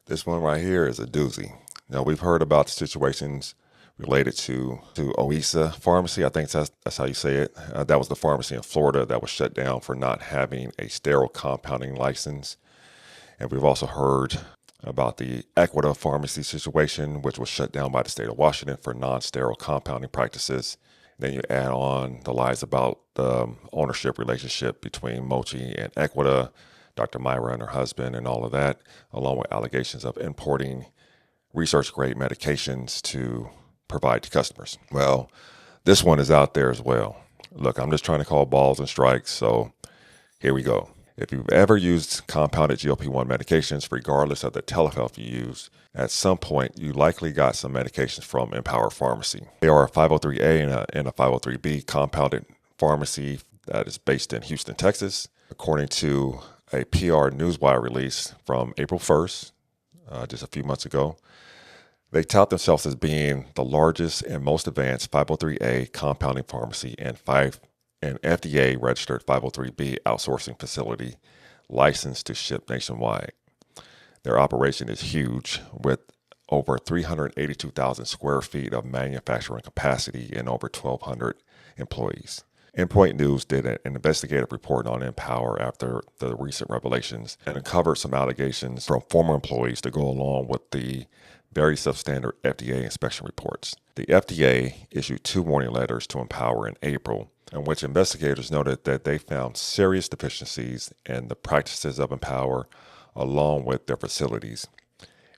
This one right here is a doozy. Now, we've heard about situations related to OISA Pharmacy. I think that's how you say it. That was the pharmacy in Florida that was shut down for not having a sterile compounding license. And we've also heard about the Equita Pharmacy situation, which was shut down by the state of Washington for non-sterile compounding practices. Then you add on the lies about the ownership relationship between Mochi and Equita, Dr. Myra and her husband, and all of that, along with allegations of importing research-grade medications to provide to customers. Well, this one is out there as well. Look, I'm just trying to call balls and strikes, so here we go. If you've ever used compounded GLP-1 medications, regardless of the telehealth you use, at some point you likely got some medications from Empower Pharmacy. They are a 503A and a 503B compounded pharmacy that is based in Houston, Texas. According to a PR Newswire release from April 1st, just a few months ago, they tout themselves as being the largest and most advanced 503A compounding pharmacy and FDA-registered 503B outsourcing facility licensed to ship nationwide. Their operation is huge, with over 382,000 square feet of manufacturing capacity and over 1,200 employees. Endpoint News did an investigative report on Empower after the recent revelations and uncovered some allegations from former employees to go along with the very substandard FDA inspection reports. The FDA issued 2 warning letters to Empower in April, in which investigators noted that they found serious deficiencies in the practices of Empower along with their facilities,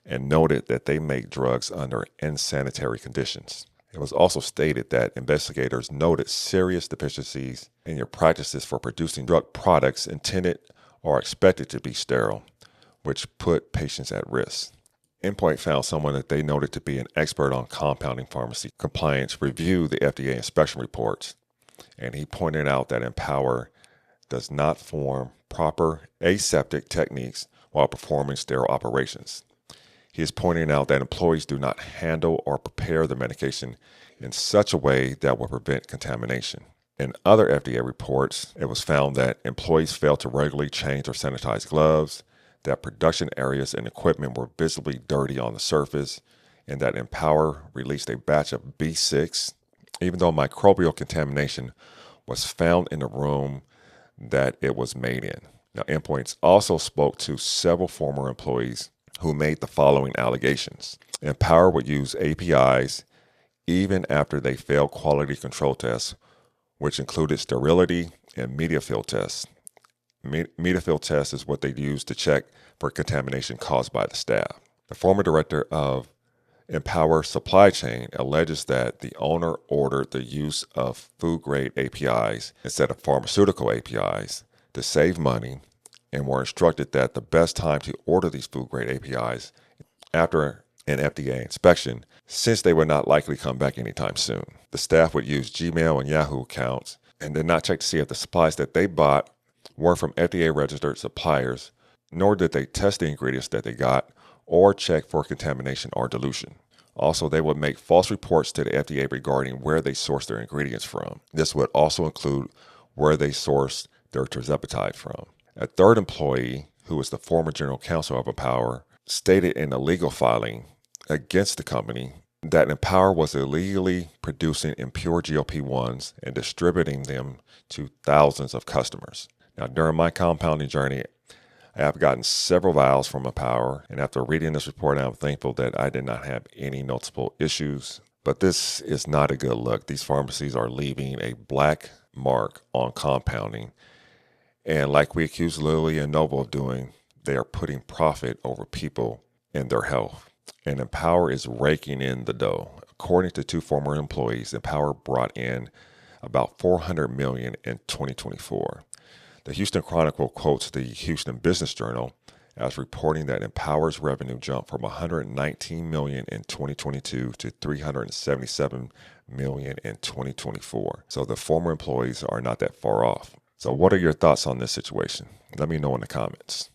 and noted that they make drugs under insanitary conditions. It was also stated that investigators noted serious deficiencies in your practices for producing drug products intended or expected to be sterile, which put patients at risk. Endpoint found someone that they noted to be an expert on compounding pharmacy compliance review the FDA inspection reports, and he pointed out that Empower does not form proper aseptic techniques while performing sterile operations. He is pointing out that employees do not handle or prepare the medication in such a way that will prevent contamination. In other FDA reports, it was found that employees failed to regularly change or sanitize gloves, that production areas and equipment were visibly dirty on the surface, and that Empower released a batch of B6, even though microbial contamination was found in the room that it was made in. Now, Endpoints also spoke to several former employees who made the following allegations. Empower would use APIs even after they failed quality control tests, which included sterility and media field tests. Media field test is what they use to check for contamination caused by the staff. The former director of Empower Supply Chain alleges that the owner ordered the use of food-grade APIs instead of pharmaceutical APIs to save money, and were instructed that the best time to order these food-grade APIs after an FDA inspection, since they would not likely come back anytime soon. The staff would use Gmail and Yahoo accounts and did not check to see if the supplies that they bought were from FDA-registered suppliers, nor did they test the ingredients that they got or check for contamination or dilution. Also, they would make false reports to the FDA regarding where they sourced their ingredients from. This would also include where they sourced their tirzepatide from. A third employee, who was the former general counsel of Empower, stated in a legal filing against the company that Empower was illegally producing impure GLP-1s and distributing them to thousands of customers. Now, during my compounding journey, I have gotten several vials from Empower, and after reading this report, I'm thankful that I did not have any noticeable issues. But this is not a good look. These pharmacies are leaving a black mark on compounding. And like we accuse Lilly and Novo of doing, they are putting profit over people and their health. And Empower is raking in the dough. According to 2 former employees, Empower brought in about $400 million in 2024. The Houston Chronicle quotes the Houston Business Journal as reporting that Empower's revenue jumped from $119 million in 2022 to $377 million in 2024. So the former employees are not that far off. So what are your thoughts on this situation? Let me know in the comments.